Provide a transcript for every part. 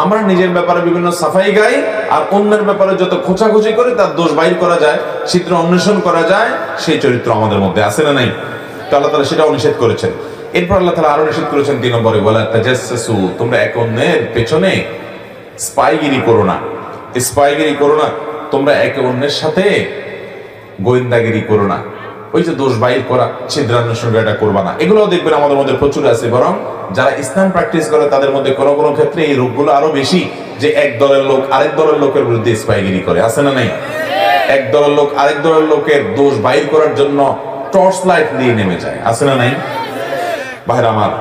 আমরা নিজের ব্যাপারে বিভিন্ন সাফাই গাই আর অন্যের ব্যাপারে যত খোঁচাখুচি করে তার দোষ বাইর করা যায়, চিত্র অন্বেষণ করা যায়, সেই চরিত্র আমাদের মধ্যে আছে না নাই? তো আল্লাহ তাআলা সেটাও নিষেধ করেছেন। এরপর আল্লাহ তাআলা আরো নিষেধ করেছেন 3 নম্বরে, ওয়ালা তাজাসসু, তোমরা এক অন্যের পেছনে স্পাইগিরি করো না। স্পাইগিরি করো না, তোমরা একে অন্যের সাথে গোয়েন্দাগিরি করো না। ওই যে দোষ বাইর করা, ছিদ্রান্বেষণ এটা করবা না। এগুলোও দেখবেন আমাদের মধ্যে প্রচুর আছে। বরং যারা ইসলাম প্র্যাকটিস করে তাদের মধ্যে কোনো কোনো ক্ষেত্রে এই রোগগুলো আরো বেশি, যে এক দলের লোক আরেক দলের লোকের বিরুদ্ধে স্পাইগিরি করে, আছে না নাই? এক দলের লোক আরেক দলের লোকের দোষ বাইর করার জন্য টর্চ লাইট দিয়ে নেমে যায়, আছে না নাই? ভাইরা আমার,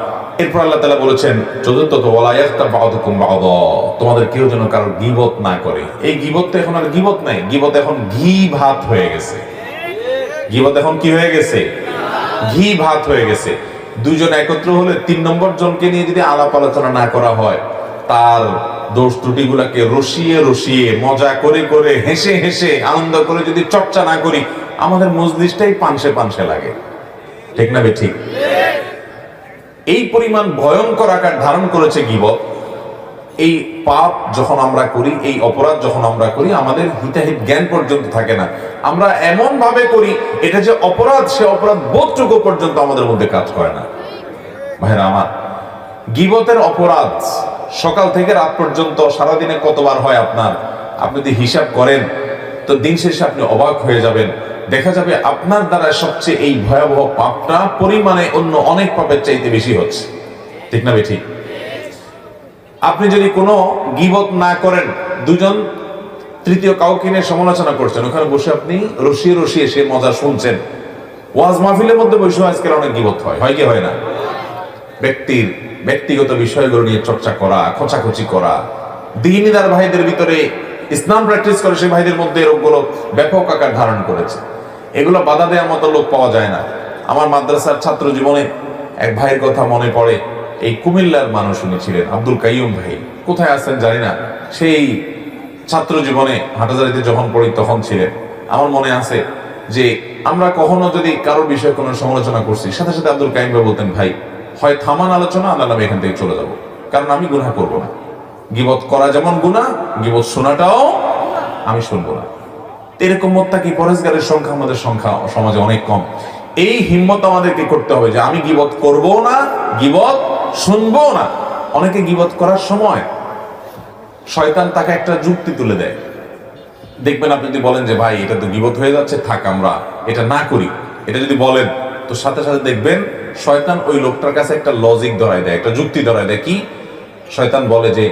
এরপর আল্লাহ তাআলা বলেছেন চতুর্থত, ওয়ালা ইয়াগতাব বা'দুকুম বা'দা, তোমাদের কেউ যেন কারোর গীবত না করে। এই গীবতটা এখন আর গীবত নাই, গীবত এখন ঘি ভাত হয়ে গেছে। গীবত এখন কি হয়ে গেছে? ঘি ভাত হয়ে গেছে। দুইজন একত্র হলে 3 নম্বর জনকে নিয়ে যদি আলাপ আলোচনা না করা হয়, তার দোষ ত্রুটিগুলোকে রসিয়ে রসিয়ে, মজা করে করে, হেসে হেসে, আনন্দ করে যদি চর্চা না করি, আমাদের মজলিসটাই পানসে পানসে লাগে। ঠিক না বে ঠিক? এই পরিমাণ ভয়ঙ্কর আকার ধারণ করেছে গীবত। এই পাপ যখন আমরা করি, এই অপরাধ যখন আমরা করি, আমাদের হিতাহিত জ্ঞান পর্যন্ত থাকে না। আমরা এমন ভাবে করি এটা যে অপরাধ, সে অপরাধ বোধটুকু পর্যন্ত আমাদের মধ্যে কাজ করে না। ভাইরা আমার, গীবতের অপরাধ সকাল থেকে রাত পর্যন্ত সারাদিনে কতবার হয় আপনার, আপনি যদি হিসাব করেন তো দিন শেষে আপনি অবাক হয়ে যাবেন। দেখা যাবে আপনার দ্বারা সবচেয়ে এই ভয়াবহ পাপটা পরিমাণে অন্য অনেক পাপের চাইতে বেশি হচ্ছে। ঠিক না বেঠিক? আপনি যদি কোনো গীবত না করেন, দুজন তৃতীয় কাউকে নিয়ে সমালোচনা করছেন, ওখানে বসে আপনি রসিয়ে রসিয়ে সে মজা শুনছেন। ওয়াজ মাহফিলের মধ্যে বসে আজকাল অনেক গীবত হয় কি হয় না? ব্যক্তির ব্যক্তিগত বিষয়গুলো নিয়ে চর্চা করা, খোঁচাখুচি করা, দ্বীনদার ভাইদের ভিতরে ইসলাম প্র্যাকটিস করে সেই ভাইদের মধ্যে এরকমগুলো ব্যাপক আকার ধারণ করেছে। এগুলো বাধা দেওয়ার মতো লোক পাওয়া যায় না। আমার মাদ্রাসার ছাত্র জীবনে এক ভাইয়ের কথা মনে পড়ে। এই কুমিল্লার মানুষ উনি ছিলেন, আব্দুল কাইয়ুম ভাই। কোথায় আছেন জানি না, সেই ছাত্র জীবনে হাটাজারিতে যখন পড়ি তখন ছিলেন। আমার মনে আছে যে আমরা কখনো যদি কারোর বিষয়ে কোনো সমালোচনা করছি, সাথে সাথে আব্দুল কাইয়ুম ভাই বলতেন, ভাই হয় থামান আলোচনা, আল্লাহ আমি এখান থেকে চলে যাব, কারণ আমি গুনাহ করব না। গীবত করা যেমন গুনাহ, গীবত শোনাটাও আমি শুনবো না। এরকম মুত্তাকি পরহেজগারের সংখ্যা আমাদের সমাজে অনেক কম। এই হিম্মত আমাদেরকে করতে হবে যে আমি গীবত করবো না, গীবত শুনবো না। অনেকে গীবত করার সময় শয়তান তাকে একটা যুক্তি তুলে দেয়। দেখবেন আপনি যদি বলেন যে ভাই এটা তো গীবত হয়ে যাচ্ছে, থাক আমরা এটা না করি, এটা যদি বলেন তো সাথে সাথে দেখবেন শয়তান ওই লোকটার কাছে একটা লজিক ধরায় দেয়, একটা যুক্তি ধরায় দেয়। কি শয়তান বলে যে